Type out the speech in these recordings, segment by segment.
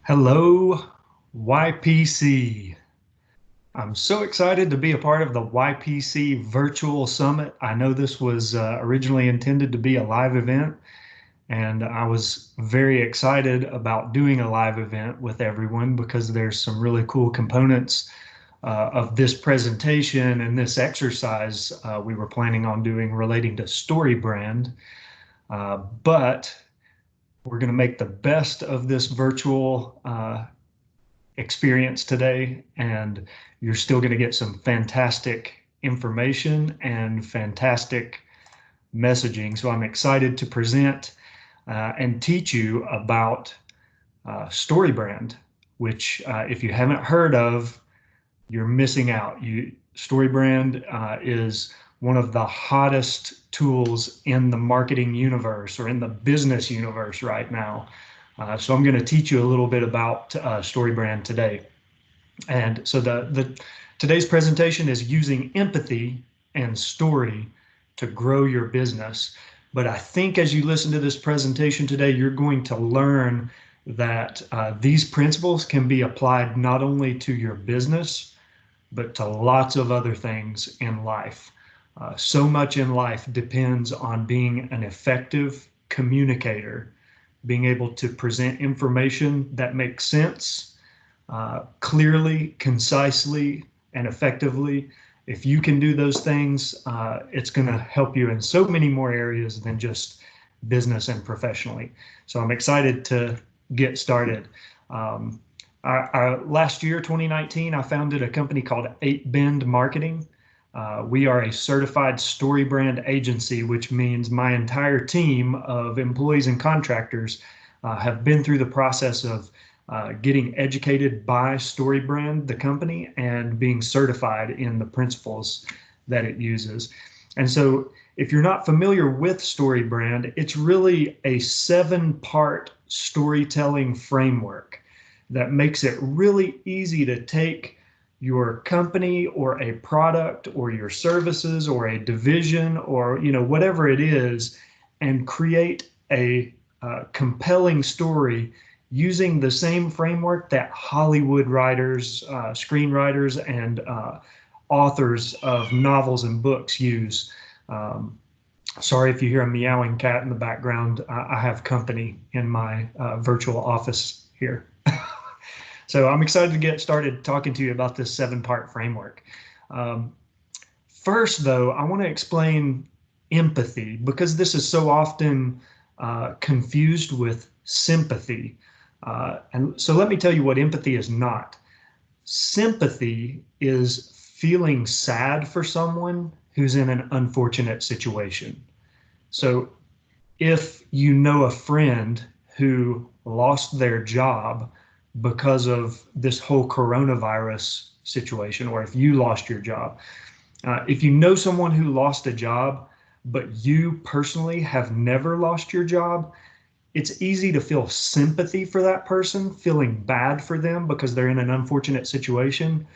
Hello, YPC. I'm so excited to be a part of the YPC Virtual Summit. I know this was originally intended to be a live event, and I was very excited about doing a live event with everyone because there's some really cool components of this presentation and this exercise we were planning on doing relating to StoryBrand. But we're going to make the best of this virtual experience today, and you're still going to get some fantastic information and fantastic messaging. So I'm excited to present and teach you about StoryBrand, which if you haven't heard of, you're missing out. StoryBrand is one of the hottest tools in the marketing universe or in the business universe right now. So I'm going to teach you a little bit about StoryBrand today. And so today's presentation is using empathy and story to grow your business. But I think as you listen to this presentation today, you're going to learn that these principles can be applied not only to your business, but to lots of other things in life. So much in life depends on being an effective communicator, being able to present information that makes sense, clearly, concisely, and effectively. If you can do those things, it's going to help you in so many more areas than just business and professionally. So I'm excited to get started. Last year, 2019, I founded a company called 8Bend Marketing. We are a certified StoryBrand agency, which means my entire team of employees and contractors have been through the process of getting educated by StoryBrand, the company, and being certified in the principles that it uses. And so if you're not familiar with StoryBrand, it's really a 7-part storytelling framework that makes it really easy to take your company or a product or your services or a division or whatever it is and create a compelling story using the same framework that Hollywood writers, screenwriters, and authors of novels and books use. Sorry if you hear a meowing cat in the background. I have company in my virtual office here. So I'm excited to get started talking to you about this 7-part framework. First, though, I want to explain empathy because this is so often confused with sympathy. And so let me tell you what empathy is not. Sympathy is feeling sad for someone who's in an unfortunate situation. So if you know a friend who lost their job because of this whole coronavirus situation, or if you lost your job, if you know someone who lost a job, but you personally have never lost your job, it's easy to feel sympathy for that person, feeling bad for them because they're in an unfortunate situation,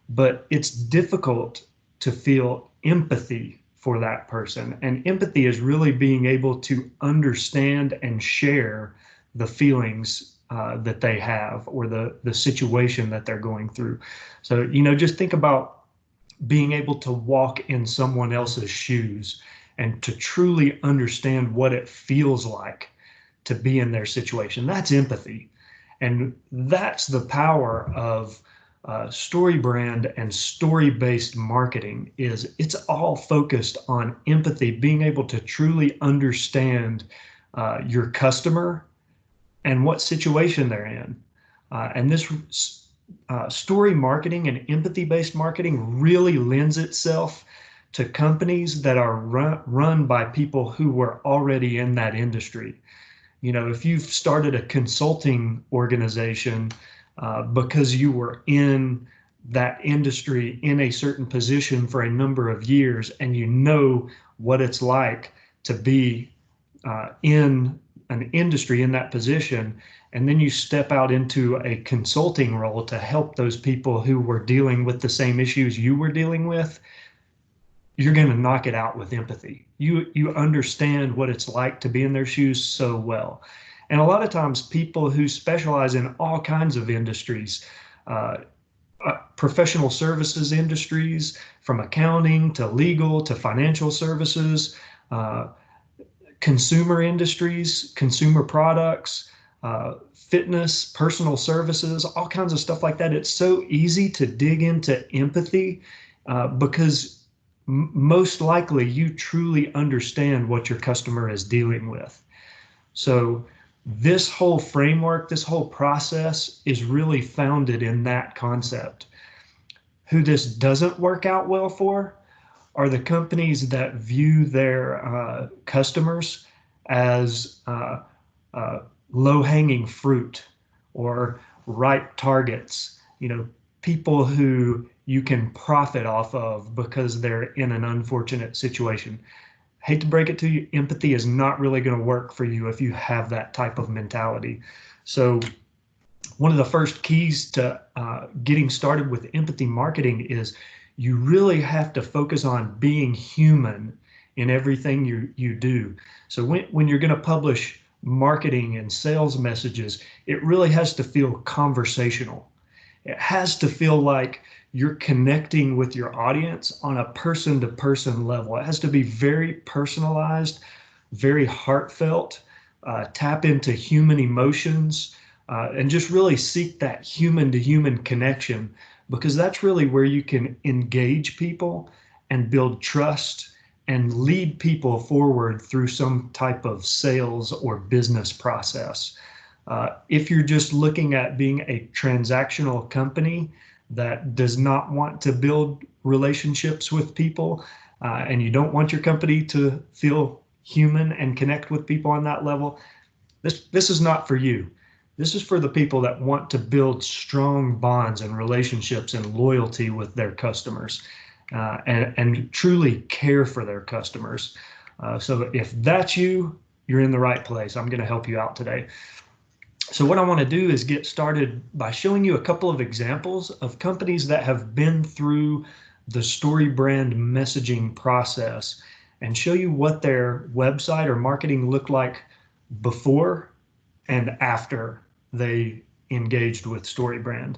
but it's difficult to feel empathy for that person. And empathy is really being able to understand and share the feelings that they have or the situation that they're going through. So, just think about being able to walk in someone else's shoes and to truly understand what it feels like to be in their situation. That's empathy. And that's the power of StoryBrand and story-based marketing. Is it's all focused on empathy, being able to truly understand your customer and what situation they're in. And this story marketing and empathy-based marketing really lends itself to companies that are run by people who were already in that industry. If you've started a consulting organization because you were in that industry in a certain position for a number of years, and you know what it's like to be in an industry in that position, and then you step out into a consulting role to help those people who were dealing with the same issues you were dealing with, you're going to knock it out with empathy. You understand what it's like to be in their shoes so well. And a lot of times people who specialize in all kinds of industries, uh, professional services industries, from accounting to legal to financial services, uh, consumer industries, consumer products, fitness, personal services, all kinds of stuff like that. It's so easy to dig into empathy because most likely you truly understand what your customer is dealing with. So this whole framework, this whole process is really founded in that concept. Who this doesn't work out well for are the companies that view their customers as low-hanging fruit or ripe targets, people who you can profit off of because they're in an unfortunate situation. Hate to break it to you, empathy is not really going to work for you if you have that type of mentality. So one of the first keys to getting started with empathy marketing is you really have to focus on being human in everything you do. So when you're going to publish marketing and sales messages, it really has to feel conversational. It has to feel like you're connecting with your audience on a person-to-person level. It has to be very personalized, very heartfelt, tap into human emotions, and just really seek that human-to-human connection, because that's really where you can engage people and build trust and lead people forward through some type of sales or business process. If you're just looking at being a transactional company that does not want to build relationships with people, and you don't want your company to feel human and connect with people on that level, this is not for you. This is for the people that want to build strong bonds and relationships and loyalty with their customers, and truly care for their customers. So if that's you, you're in the right place. I'm going to help you out today. So what I want to do is get started by showing you a couple of examples of companies that have been through the StoryBrand messaging process and show you what their website or marketing looked like before and after they engaged with StoryBrand.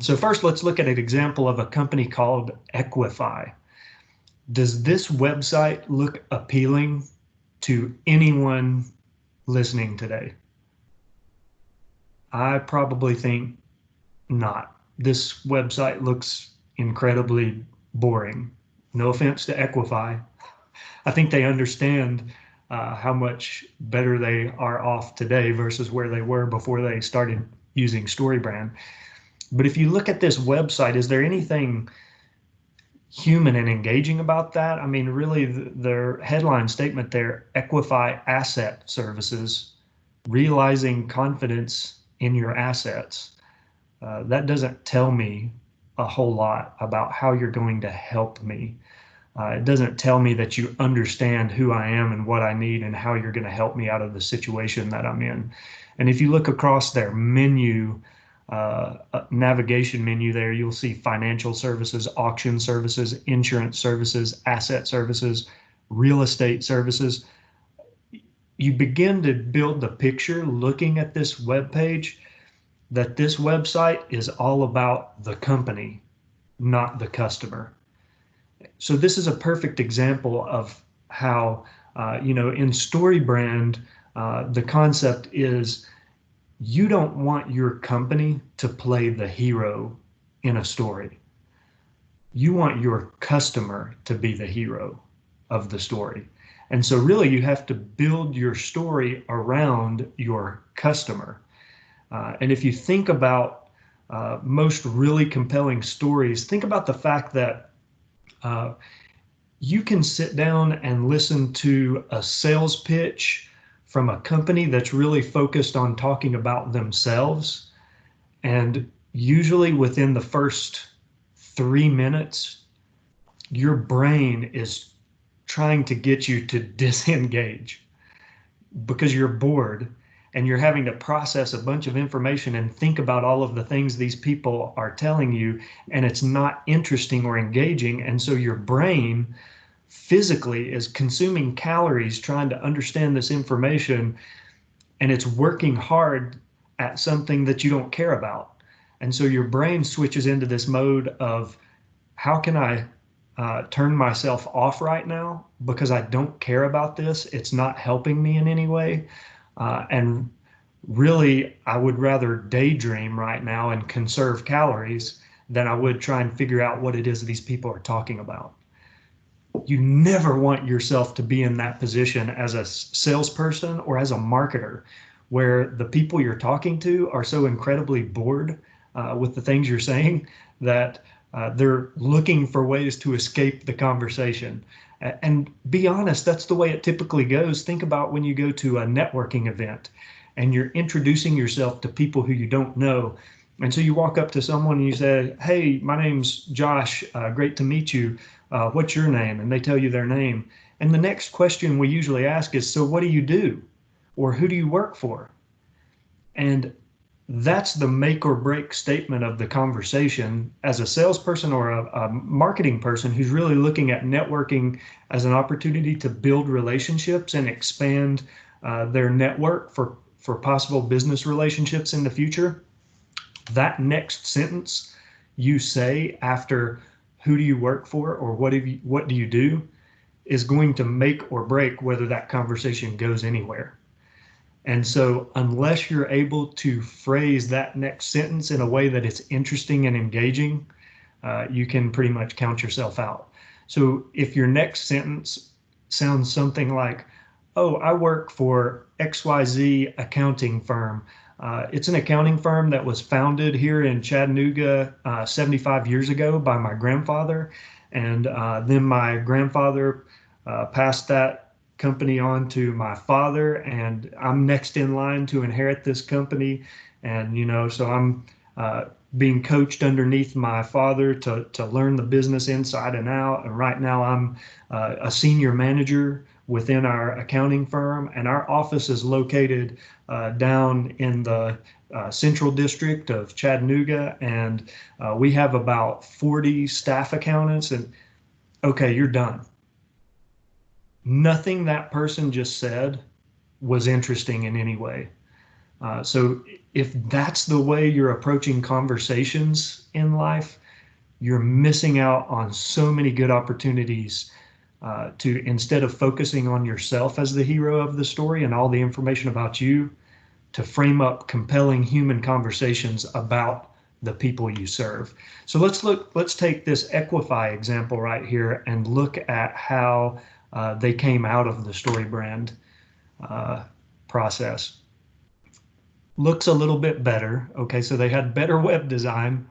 So first, let's look at an example of a company called Equify. Does this website look appealing to anyone listening today? I probably think not. This website looks incredibly boring. No offense to Equify. I think they understand how much better they are off today versus where they were before they started using StoryBrand. But if you look at this website, is there anything human and engaging about that? I mean, really, their headline statement there, Equify Asset Services, realizing confidence in your assets. That doesn't tell me a whole lot about how you're going to help me. It doesn't tell me that you understand who I am and what I need and how you're going to help me out of the situation that I'm in. And if you look across their menu, navigation menu there, you'll see financial services, auction services, insurance services, asset services, real estate services. You begin to build the picture looking at this web page that this website is all about the company, not the customer. So this is a perfect example of how, in StoryBrand, the concept is you don't want your company to play the hero in a story. You want your customer to be the hero of the story. And so really you have to build your story around your customer. And if you think about most really compelling stories, think about the fact that you can sit down and listen to a sales pitch from a company that's really focused on talking about themselves. And usually within the first 3 minutes, your brain is trying to get you to disengage because you're bored and you're having to process a bunch of information and think about all of the things these people are telling you, and it's not interesting or engaging. And so your brain physically is consuming calories trying to understand this information, and it's working hard at something that you don't care about. And so your brain switches into this mode of, how can I turn myself off right now because I don't care about this? It's not helping me in any way. And really, I would rather daydream right now and conserve calories than I would try and figure out what it is these people are talking about. You never want yourself to be in that position as a salesperson or as a marketer, where the people you're talking to are so incredibly bored with the things you're saying that they're looking for ways to escape the conversation. And be honest, that's the way it typically goes. Think about when you go to a networking event and you're introducing yourself to people who you don't know. And so you walk up to someone and you say, "Hey, my name's Josh. Great to meet you. What's your name?" And they tell you their name. And the next question we usually ask is, "So what do you do?" Or "Who do you work for?" And that's the make or break statement of the conversation as a salesperson or a marketing person who's really looking at networking as an opportunity to build relationships and expand their network for possible business relationships in the future. That next sentence you say after "Who do you work for?" or what do you do?" is going to make or break whether that conversation goes anywhere. And so unless you're able to phrase that next sentence in a way that it's interesting and engaging, you can pretty much count yourself out. So if your next sentence sounds something like, "Oh, I work for XYZ accounting firm. It's an accounting firm that was founded here in Chattanooga 75 years ago by my grandfather. And then my grandfather passed that company on to my father, and I'm next in line to inherit this company. And, so I'm being coached underneath my father to learn the business inside and out. And right now I'm a senior manager within our accounting firm, and our office is located down in the Central District of Chattanooga, and we have about 40 staff accountants." And okay, you're done. Nothing that person just said was interesting in any way. So if that's the way you're approaching conversations in life, you're missing out on so many good opportunities to, instead of focusing on yourself as the hero of the story and all the information about you, to frame up compelling human conversations about the people you serve. So let's take this Equify example right here and look at how they came out of the StoryBrand process. Looks a little bit better. Okay, so they had better web design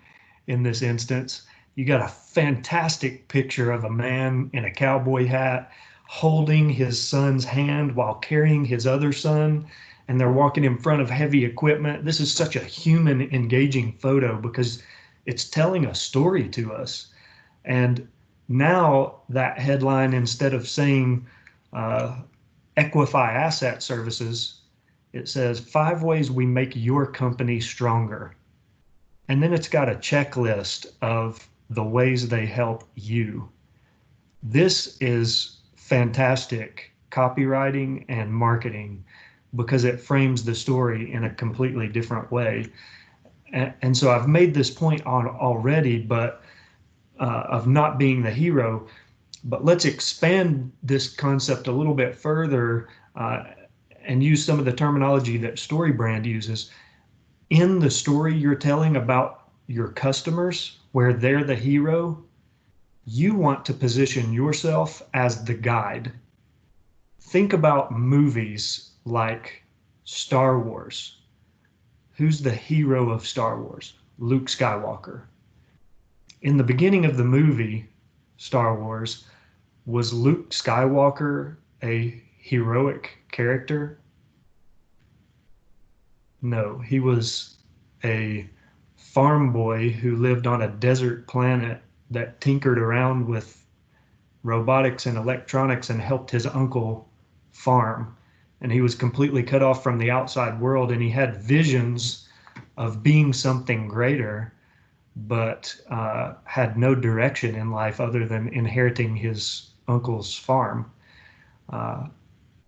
in this instance. You got a fantastic picture of a man in a cowboy hat holding his son's hand while carrying his other son, and they're walking in front of heavy equipment. This is such a human engaging photo because it's telling a story to us. And now that headline, instead of saying Equify Asset Services, it says 5 ways we make your company stronger. And then it's got a checklist of the ways they help you. This is fantastic copywriting and marketing because it frames the story in a completely different way. And so I've made this point on already, but of not being the hero, but let's expand this concept a little bit further and use some of the terminology that StoryBrand uses. In the story you're telling about your customers, where they're the hero, you want to position yourself as the guide. Think about movies like Star Wars. Who's the hero of Star Wars? Luke Skywalker. In the beginning of the movie, Star Wars, was Luke Skywalker a heroic character? No, he was a farm boy who lived on a desert planet that tinkered around with robotics and electronics and helped his uncle farm. And he was completely cut off from the outside world, and he had visions of being something greater, but had no direction in life other than inheriting his uncle's farm.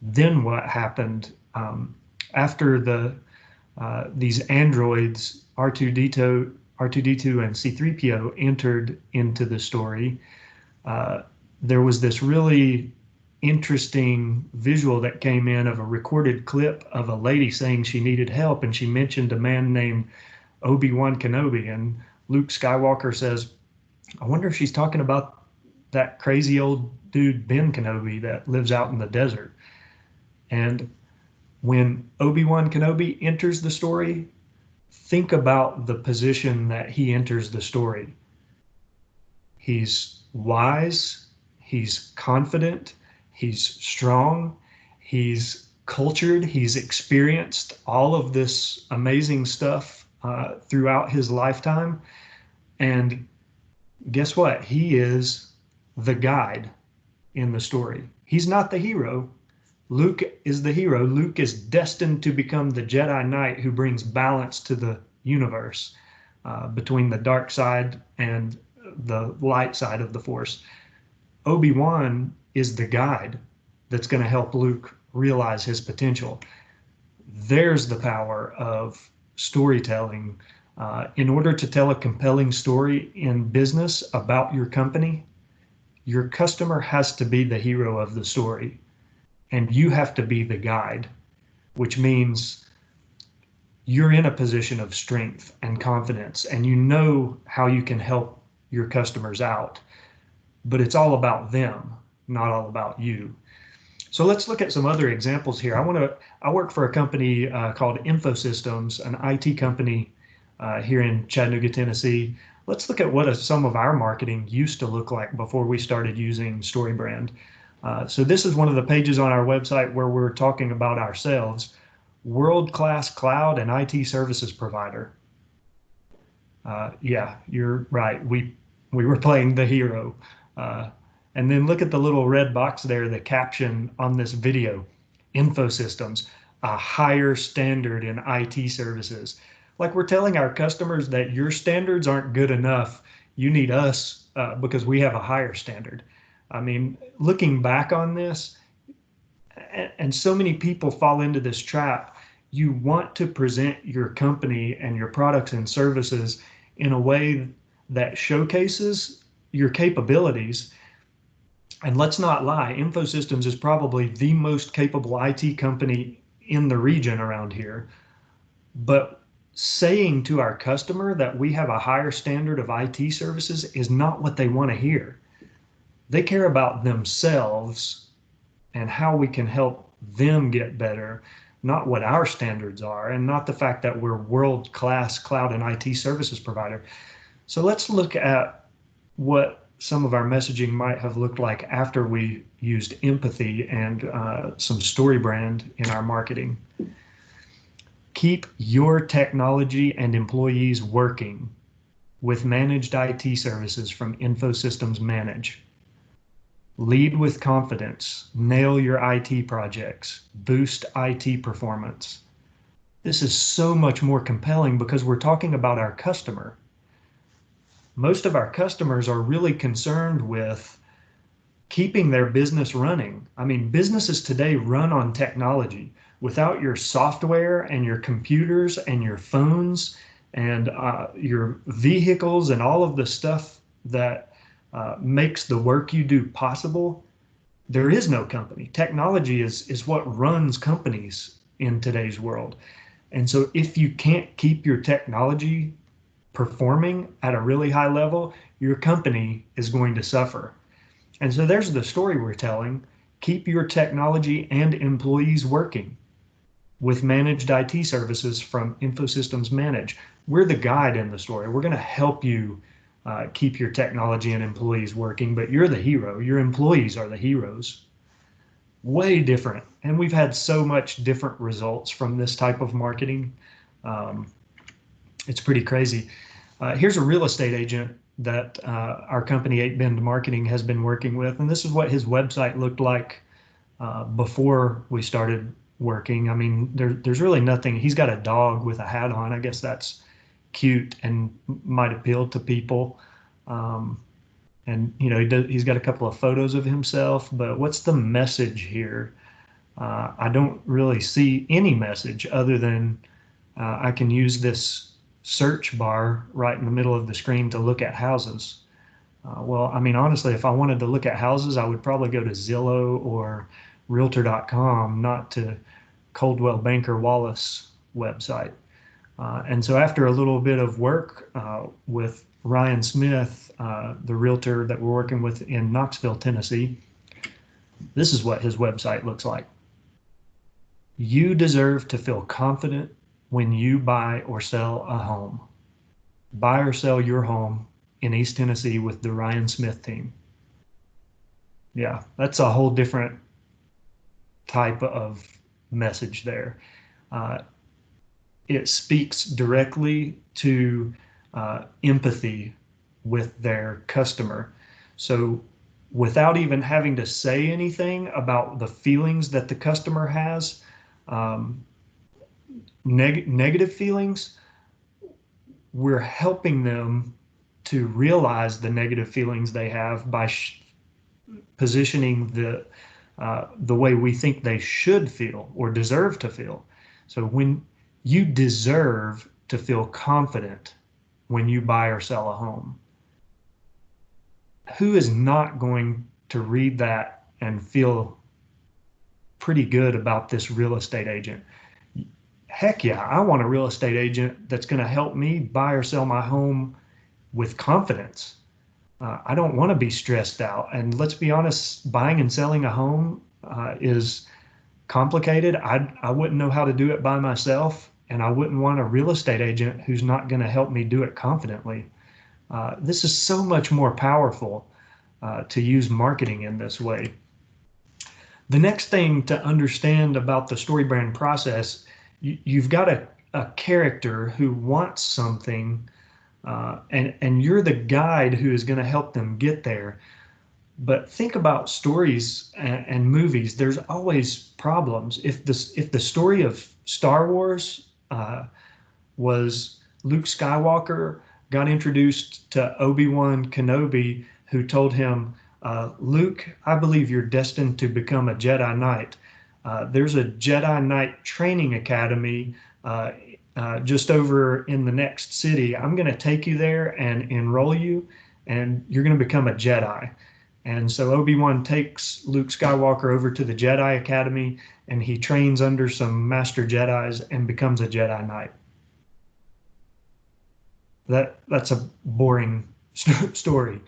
Then what happened? after these androids R2D2 and C3PO entered into the story, there was this really interesting visual that came in of a recorded clip of a lady saying she needed help, and she mentioned a man named Obi-Wan Kenobi, and Luke Skywalker says, I wonder if she's talking about that crazy old dude Ben Kenobi that lives out in the desert. And when Obi-Wan Kenobi enters the story, think about the position that he enters the story. He's wise, he's confident, he's strong, he's cultured, he's experienced all of this amazing stuff throughout his lifetime. And guess what? He is the guide in the story. He's not the hero. Luke is the hero. Luke is destined to become the Jedi Knight who brings balance to the universe between the dark side and the light side of the Force. Obi-Wan is the guide that's going to help Luke realize his potential. There's the power of storytelling. In order to tell a compelling story in business about your company, your customer has to be the hero of the story, and you have to be the guide, which means you're in a position of strength and confidence, and you know how you can help your customers out. But it's all about them, not all about you. So let's look at some other examples here. I work for a company called InfoSystems, an IT company here in Chattanooga, Tennessee. Let's look at what some of our marketing used to look like before we started using StoryBrand. So this is one of the pages on our website where we're talking about ourselves: world-class cloud and IT services provider. Yeah, you're right. We were playing the hero. And then look at the little red box there, the caption on this video: InfoSystems, a higher standard in IT services. Like, we're telling our customers that your standards aren't good enough. You need us because we have a higher standard. I mean, looking back on this, and so many people fall into this trap, you want to present your company and your products and services in a way that showcases your capabilities. And let's not lie, InfoSystems is probably the most capable IT company in the region around here. But saying to our customer that we have a higher standard of IT services is not what they want to hear. They care about themselves and how we can help them get better, not what our standards are, and not the fact that we're world-class cloud and IT services provider. So let's look at what some of our messaging might have looked like after we used empathy and some StoryBrand in our marketing. Keep your technology and employees working with managed IT services from InfoSystems Manage. Lead with confidence. Nail your IT projects. Boost IT performance. This is so much more compelling because we're talking about our customer. Most of our customers are really concerned with keeping their business running. I mean, businesses today run on technology. Without your software and your computers and your phones and your vehicles and all of the stuff that makes the work you do possible, there is no company. Technology is what runs companies in today's world. And so if you can't keep your technology performing at a really high level, your company is going to suffer. And so there's the story we're telling. Keep your technology and employees working with managed IT services from InfoSystems Manage. We're the guide in the story. We're going to help you keep your technology and employees working, but you're the hero. Your employees are the heroes. Way different. And we've had so much different results from this type of marketing. It's pretty crazy. Here's a real estate agent that our company 8Bend Marketing has been working with, and this is what his website looked like before we started working. I mean, there's really nothing. He's got a dog with a hat on. I guess that's cute and might appeal to people. And you know, he's got a couple of photos of himself, but what's the message here? I don't really see any message other than I can use this search bar right in the middle of the screen to look at houses. Well, I mean, honestly, if I wanted to look at houses, I would probably go to Zillow or Realtor.com, not to Coldwell Banker Wallace website. And so after a little bit of work with Ryan Smith, the realtor that we're working with in Knoxville, Tennessee, this is what his website looks like. You deserve to feel confident when you buy or sell a home. Buy or sell your home in East Tennessee with the Ryan Smith team. Yeah, that's a whole different type of message there. It speaks directly to empathy with their customer. So without even having to say anything about the feelings that the customer has, negative feelings, we're helping them to realize the negative feelings they have by positioning the way we think they should feel or deserve to feel. So when you deserve to feel confident when you buy or sell a home, who is not going to read that and feel pretty good about this real estate agent? Heck yeah, I want a real estate agent that's going to help me buy or sell my home with confidence. I don't want to be stressed out. And let's be honest, buying and selling a home is complicated. I wouldn't know how to do it by myself, and I wouldn't want a real estate agent who's not going to help me do it confidently. This is so much more powerful to use marketing in this way. The next thing to understand about the StoryBrand process, you've got a character who wants something, and you're the guide who is going to help them get there. But think about stories and movies. There's always problems. If the story of Star Wars was Luke Skywalker got introduced to Obi-Wan Kenobi, who told him, Luke, I believe you're destined to become a Jedi Knight. There's a Jedi Knight training academy just over in the next city. I'm going to take you there and enroll you, and you're going to become a Jedi. And so Obi-Wan takes Luke Skywalker over to the Jedi Academy, and he trains under some Master Jedis and becomes a Jedi Knight. That's a boring story.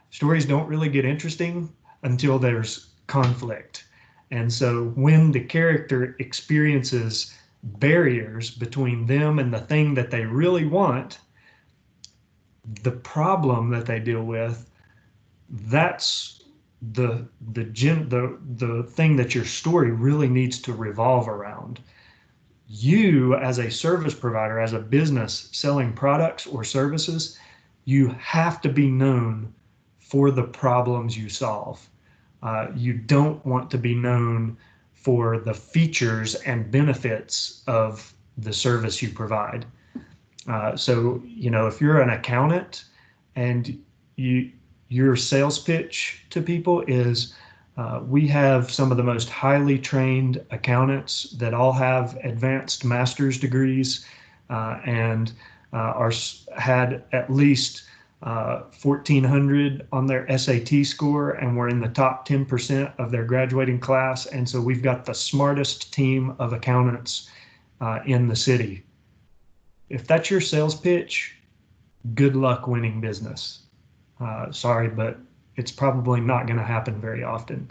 Stories don't really get interesting until there's conflict. And so when the character experiences barriers between them and the thing that they really want, the problem that they deal with, that's the thing that your story really needs to revolve around. You, as a service provider, as a business selling products or services, you have to be known for the problems you solve. You don't want to be known for the features and benefits of the service you provide. So, if you're an accountant and your sales pitch to people is, we have some of the most highly trained accountants that all have advanced master's degrees and had at least 1,400 on their SAT score, and we're in the top 10% of their graduating class. And so we've got the smartest team of accountants in the city. If that's your sales pitch, good luck winning business. Sorry, but it's probably not going to happen very often.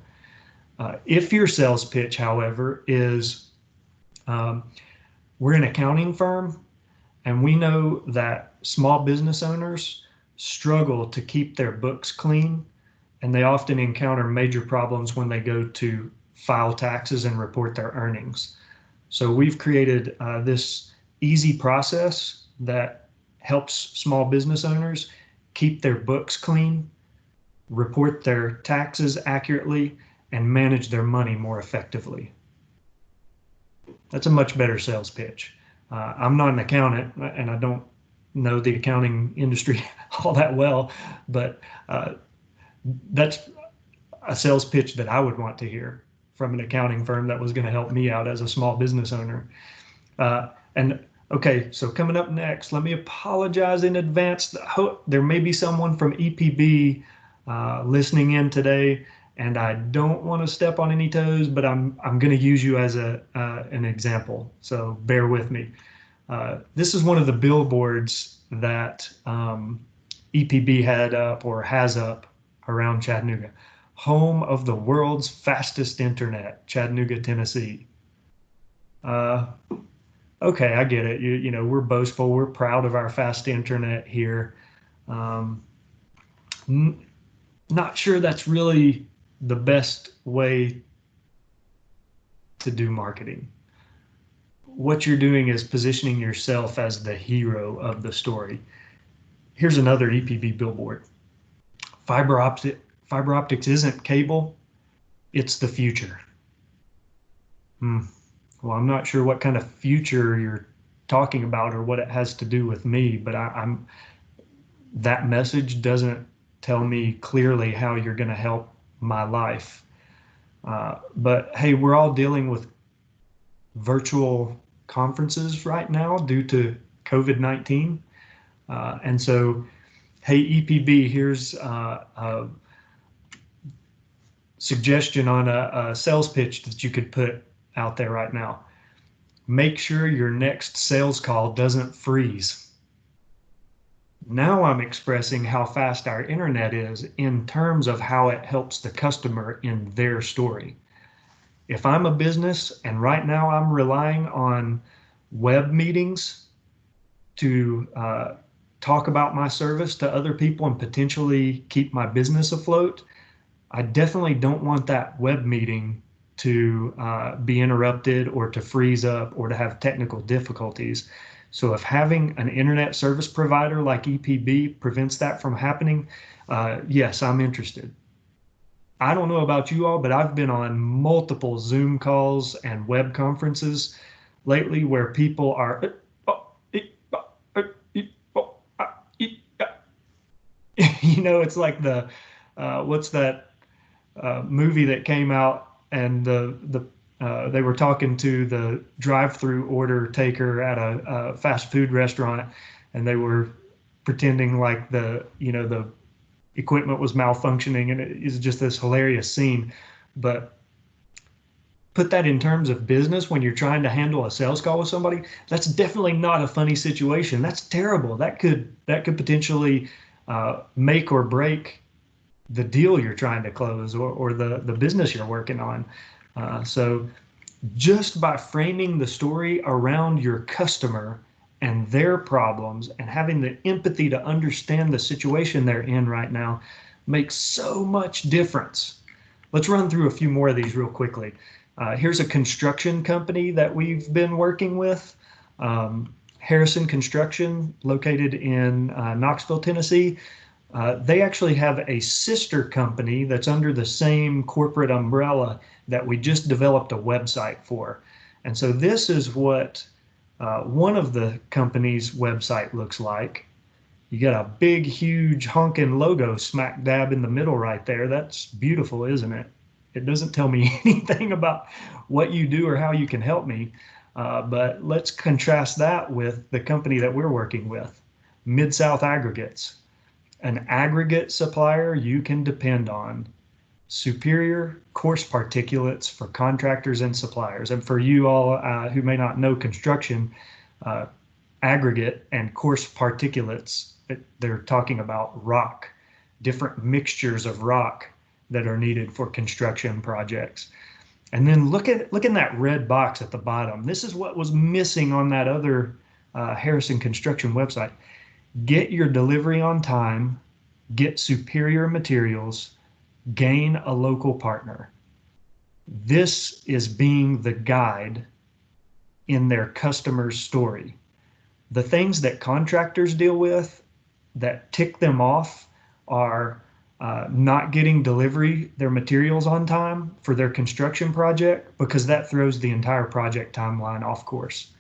If your sales pitch, however, is we're an accounting firm, and we know that small business owners struggle to keep their books clean, and they often encounter major problems when they go to file taxes and report their earnings. So we've created this easy process that helps small business owners keep their books clean, report their taxes accurately, and manage their money more effectively. That's a much better sales pitch. I'm not an accountant, and I don't know the accounting industry all that well, but that's a sales pitch that I would want to hear from an accounting firm that was going to help me out as a small business owner. And okay, so coming up next, let me apologize in advance. There may be someone from EPB listening in today, and I don't want to step on any toes, but I'm going to use you as an example. So bear with me. This is one of the billboards that EPB had up or has up around Chattanooga. Home of the world's fastest internet, Chattanooga, Tennessee. Okay, I get it. You know, we're boastful. We're proud of our fast internet here. Not sure that's really the best way to do marketing. What you're doing is positioning yourself as the hero of the story. Here's another EPB billboard. Fiber optics isn't cable, it's the future. Well, I'm not sure what kind of future you're talking about or what it has to do with me, but that message doesn't tell me clearly how you're going to help my life. But hey, we're all dealing with virtual conferences right now due to COVID-19. And so, hey, EPB, here's a suggestion on a sales pitch that you could put out there right now. Make sure your next sales call doesn't freeze. Now I'm expressing how fast our internet is in terms of how it helps the customer in their story. If I'm a business and right now I'm relying on web meetings to talk about my service to other people and potentially keep my business afloat, I definitely don't want that web meeting to be interrupted or to freeze up or to have technical difficulties. So if having an internet service provider like EPB prevents that from happening, yes, I'm interested. I don't know about you all, but I've been on multiple Zoom calls and web conferences lately where people are, you know, it's like the, what's that movie that came out and they were talking to the drive-through order taker at a fast food restaurant, and they were pretending like the equipment was malfunctioning, and it is just this hilarious scene. But put that in terms of business when you're trying to handle a sales call with somebody, that's definitely not a funny situation. That's terrible. That could potentially make or break the deal you're trying to close or the business you're working on. So just by framing the story around your customer and their problems and having the empathy to understand the situation they're in right now makes so much difference. Let's run through a few more of these real quickly. Here's a construction company that we've been working with, Harrison Construction, located in Knoxville, Tennessee. They actually have a sister company that's under the same corporate umbrella that we just developed a website for. And so this is what one of the company's website looks like. You got a big, huge honking logo smack dab in the middle right there. That's beautiful, isn't it? It doesn't tell me anything about what you do or how you can help me. But let's contrast that with the company that we're working with, Mid-South Aggregates. An aggregate supplier you can depend on. Superior coarse particulates for contractors and suppliers. And for you all who may not know construction, aggregate and coarse particulates, they're talking about rock, different mixtures of rock that are needed for construction projects. And then look in that red box at the bottom. This is what was missing on that other Harrison Construction website. Get your delivery on time, get superior materials, gain a local partner. This is being the guide in their customer's story. The things that contractors deal with that tick them off are not getting their materials on time for their construction project, because that throws the entire project timeline off course.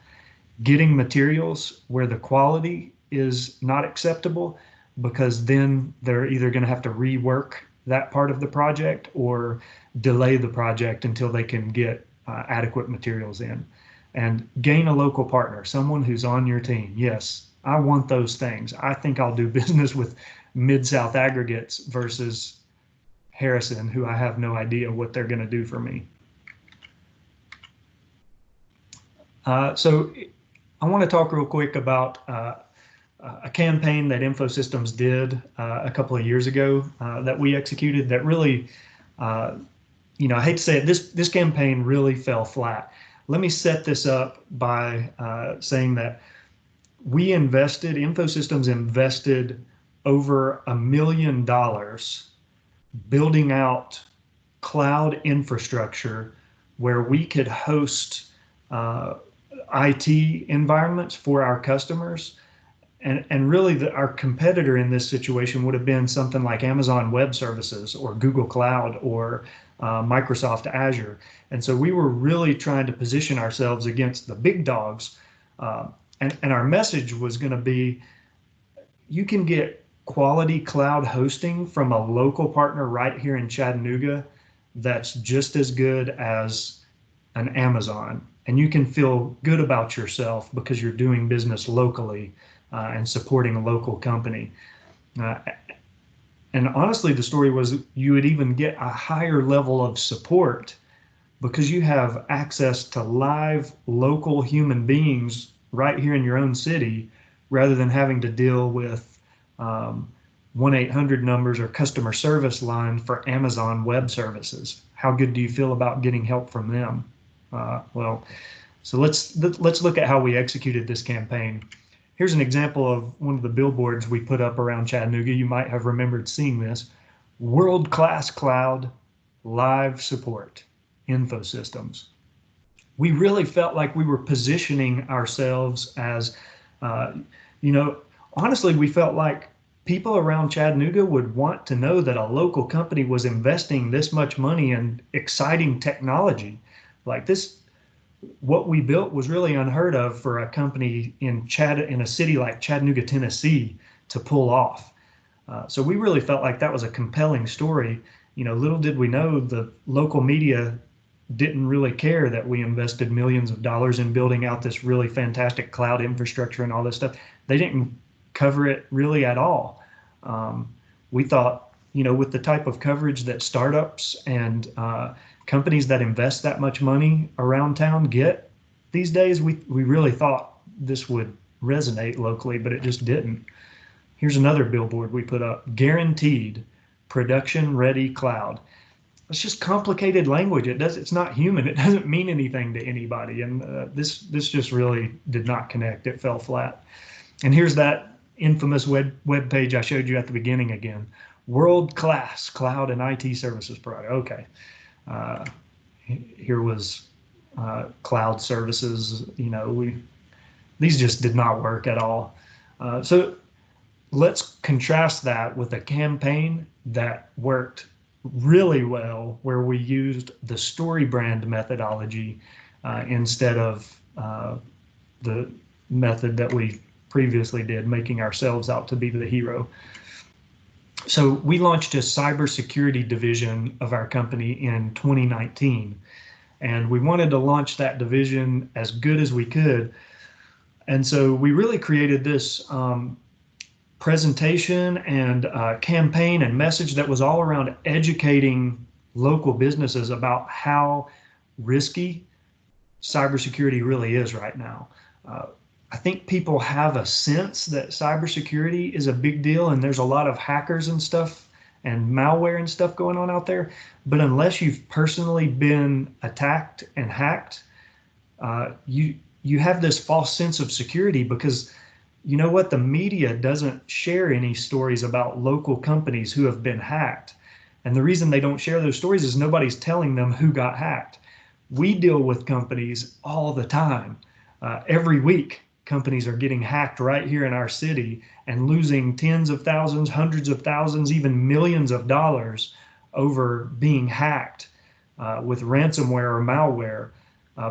Getting materials where the quality is not acceptable, because then they're either going to have to rework that part of the project, or delay the project until they can get adequate materials in. And gain a local partner, someone who's on your team. Yes, I want those things. I think I'll do business with Mid-South Aggregates versus Harrison, who I have no idea what they're going to do for me. So I want to talk real quick about a campaign that InfoSystems did a couple of years ago that we executed that really, I hate to say it, this campaign really fell flat. Let me set this up by saying that InfoSystems invested over $1 million building out cloud infrastructure where we could host IT environments for our customers. And really our competitor in this situation would have been something like Amazon Web Services or Google Cloud or Microsoft Azure. And so we were really trying to position ourselves against the big dogs. And our message was going to be, you can get quality cloud hosting from a local partner right here in Chattanooga that's just as good as an Amazon. And you can feel good about yourself because you're doing business locally and supporting a local company. And honestly, the story was you would even get a higher level of support because you have access to live local human beings right here in your own city rather than having to deal with 1-800 numbers or customer service line for Amazon Web Services. How good do you feel about getting help from them? So let's look at how we executed this campaign. Here's an example of one of the billboards we put up around Chattanooga. You might have remembered seeing this. World-class cloud, live support, InfoSystems. We really felt like we were positioning ourselves as, honestly, we felt like people around Chattanooga would want to know that a local company was investing this much money in exciting technology. Like this, what we built was really unheard of for a company in a city like Chattanooga, Tennessee to pull off. So we really felt like that was a compelling story. Little did we know the local media didn't really care that we invested millions of dollars in building out this really fantastic cloud infrastructure and all this stuff. They didn't cover it really at all. We thought, with the type of coverage that startups and companies that invest that much money around town get these days, we really thought this would resonate locally, but it just didn't. Here's another billboard we put up: guaranteed production ready cloud. It's just complicated language. It's not human. It doesn't mean anything to anybody. And this just really did not connect. It fell flat. And here's that infamous web page I showed you at the beginning again. World-class cloud and IT services provider. Okay. Here was cloud services. These just did not work at all. So let's contrast that with a campaign that worked really well, where we used the StoryBrand methodology instead of the method that we previously did, making ourselves out to be the hero. So we launched a cybersecurity division of our company in 2019, and we wanted to launch that division as good as we could. And so we really created this presentation and campaign and message that was all around educating local businesses about how risky cybersecurity really is right now. I think people have a sense that cybersecurity is a big deal, and there's a lot of hackers and stuff and malware and stuff going on out there. But unless you've personally been attacked and hacked, you have this false sense of security because you know what? The media doesn't share any stories about local companies who have been hacked. And the reason they don't share those stories is nobody's telling them who got hacked. We deal with companies all the time. Every week, companies are getting hacked right here in our city and losing tens of thousands, hundreds of thousands, even millions of dollars over being hacked with ransomware or malware.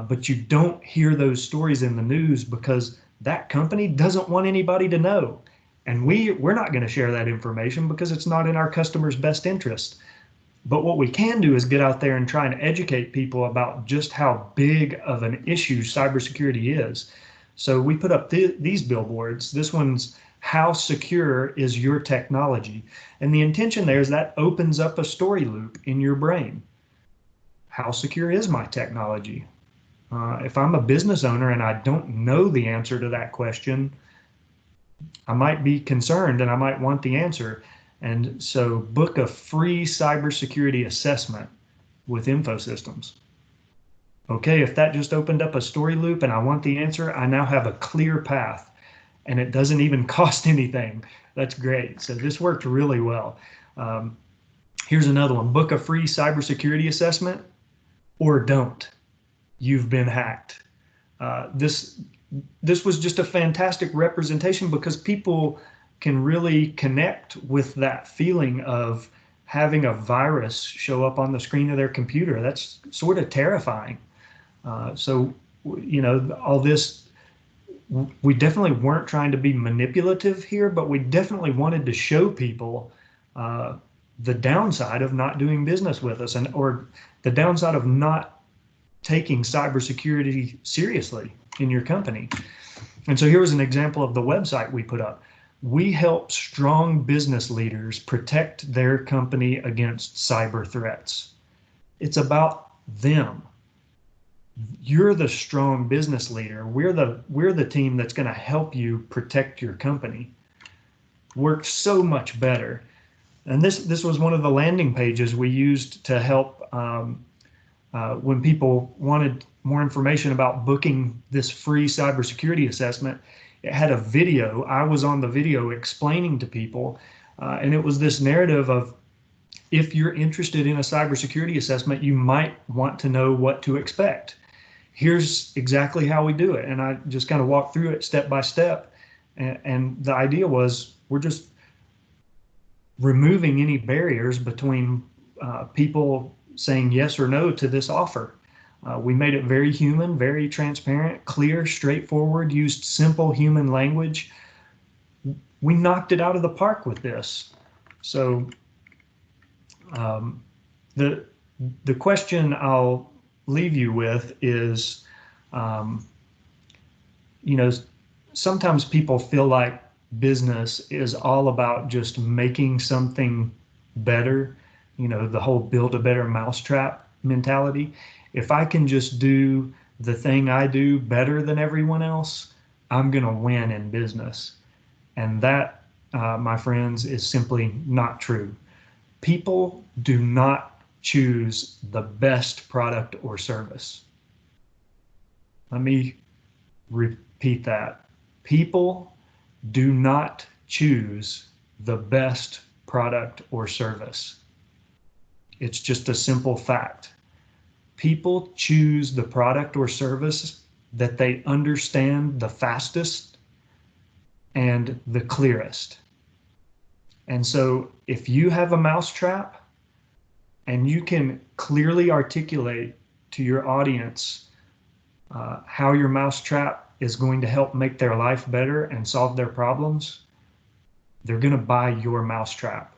But you don't hear those stories in the news because that company doesn't want anybody to know. And we're not going to share that information because it's not in our customers' best interest. But what we can do is get out there and try and educate people about just how big of an issue cybersecurity is. So we put up these billboards. This one's how secure is your technology? And the intention there is that opens up a story loop in your brain. How secure is my technology? If I'm a business owner and I don't know the answer to that question, I might be concerned and I might want the answer. And so book a free cybersecurity assessment with InfoSystems. Okay, if that just opened up a story loop and I want the answer, I now have a clear path and it doesn't even cost anything. That's great. So this worked really well. Here's another one. Book a free cybersecurity assessment or don't. You've been hacked. This was just a fantastic representation because people can really connect with that feeling of having a virus show up on the screen of their computer. That's sort of terrifying. So, you know, all this, we definitely weren't trying to be manipulative here, but we definitely wanted to show people the downside of not doing business with us, or the downside of not taking cybersecurity seriously in your company. And so here was an example of the website we put up. We help strong business leaders protect their company against cyber threats. It's about them. You're the strong business leader. We're the team that's going to help you protect your company. Works so much better. And this was one of the landing pages we used to help when people wanted more information about booking this free cybersecurity assessment. It had a video. I was on the video explaining to people, and it was this narrative of, if you're interested in a cybersecurity assessment, you might want to know what to expect. Here's exactly how we do it. And I just kind of walked through it step by step. And the idea was, we're just removing any barriers between people saying yes or no to this offer. We made it very human, very transparent, clear, straightforward, used simple human language. We knocked it out of the park with this. So the question I'll leave you with is, you know, sometimes people feel like business is all about just making something better, you know, the whole build a better mousetrap mentality. If I can just do the thing I do better than everyone else, I'm going to win in business. And that, my friends, is simply not true. People do not choose the best product or service. Let me repeat that. People do not choose the best product or service. It's just a simple fact. People choose the product or service that they understand the fastest and the clearest. And so if you have a mousetrap and you can clearly articulate to your audience how your mousetrap is going to help make their life better and solve their problems, they're going to buy your mousetrap.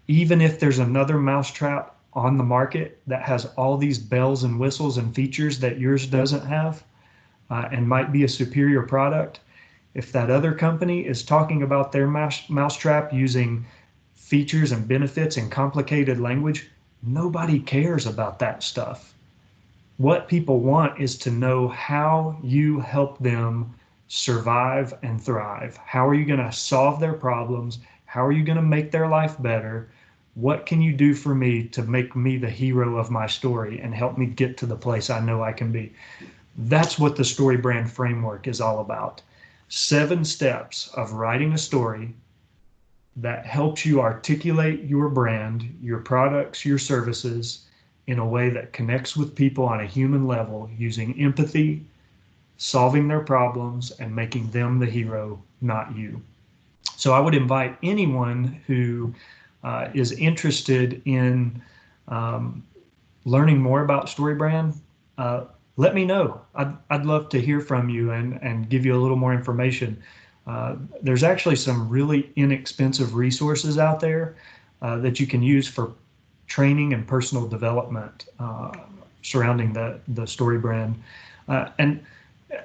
Even if there's another mousetrap on the market that has all these bells and whistles and features that yours doesn't have, and might be a superior product, if that other company is talking about their mousetrap using features and benefits and complicated language, nobody cares about that stuff. What people want is to know how you help them survive and thrive. How are you going to solve their problems? How are you going to make their life better? What can you do for me to make me the hero of my story and help me get to the place I know I can be? That's what the StoryBrand framework is all about. 7 steps of writing a story that helps you articulate your brand, your products, your services in a way that connects with people on a human level, using empathy, solving their problems, and making them the hero, not you. So I would invite anyone who is interested in learning more about StoryBrand, let me know. I'd love to hear from you and give you a little more information. There's actually some really inexpensive resources out there that you can use for training and personal development surrounding the StoryBrand. And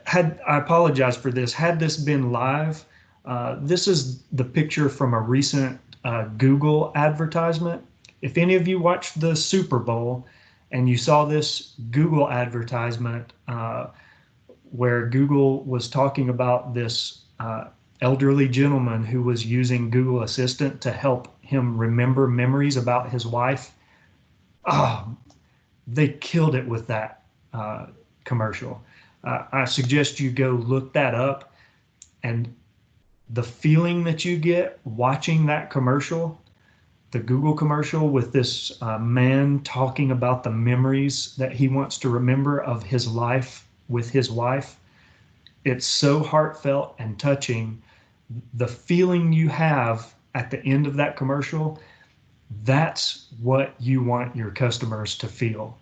I apologize for this, had this been live, this is the picture from a recent Google advertisement. If any of you watched the Super Bowl and you saw this Google advertisement where Google was talking about this elderly gentleman who was using Google Assistant to help him remember memories about his wife, they killed it with that commercial. I suggest you go look that up, and the feeling that you get watching that commercial, the Google commercial with this man talking about the memories that he wants to remember of his life with his wife, it's so heartfelt and touching. The feeling you have at the end of that commercial, that's what you want your customers to feel.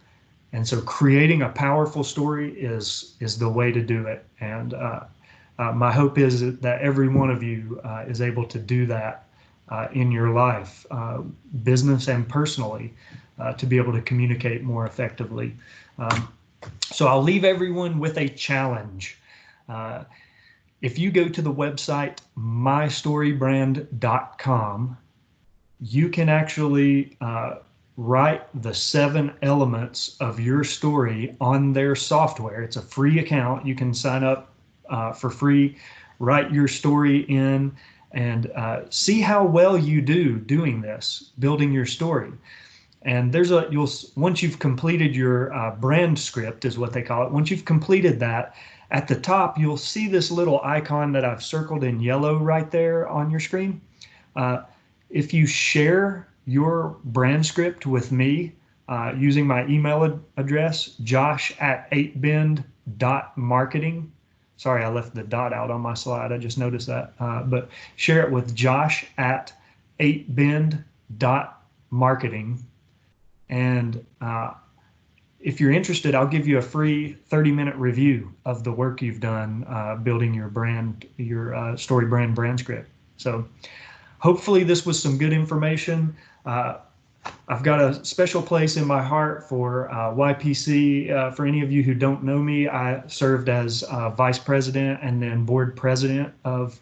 And so creating a powerful story is the way to do it. And my hope is that every one of you is able to do that in your life, business and personally, to be able to communicate more effectively. So I'll leave everyone with a challenge. If you go to the website mystorybrand.com, you can actually write the 7 elements of your story on their software. It's a free account. You can sign up for free, write your story in, and see how well you do doing this, building your story. And there's once you've completed your brand script, is what they call it. Once you've completed that, at the top, you'll see this little icon that I've circled in yellow right there on your screen. If you share your brand script with me using my email address, josh@8bend.marketing. Sorry, I left the dot out on my slide. I just noticed that. But share it with josh@8bend.marketing. And if you're interested, I'll give you a free 30-minute review of the work you've done building your brand, your StoryBrand brand script. So hopefully this was some good information. I've got a special place in my heart for YPC. For any of you who don't know me, I served as vice president and then board president of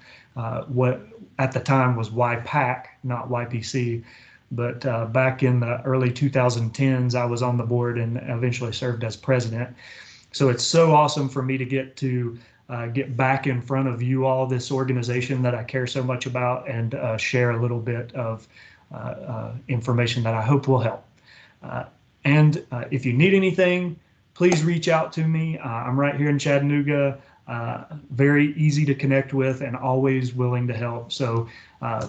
what at the time was YPAC, not YPC. But back in the early 2010s, I was on the board and eventually served as president. So it's so awesome for me to get back in front of you all, this organization that I care so much about, and share a little bit of information that I hope will help. And if you need anything, please reach out to me. I'm right here in Chattanooga, very easy to connect with and always willing to help. So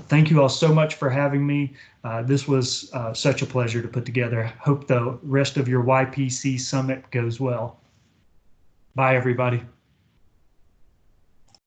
thank you all so much for having me. This was such a pleasure to put together. Hope the rest of your YPC summit goes well. Bye, everybody.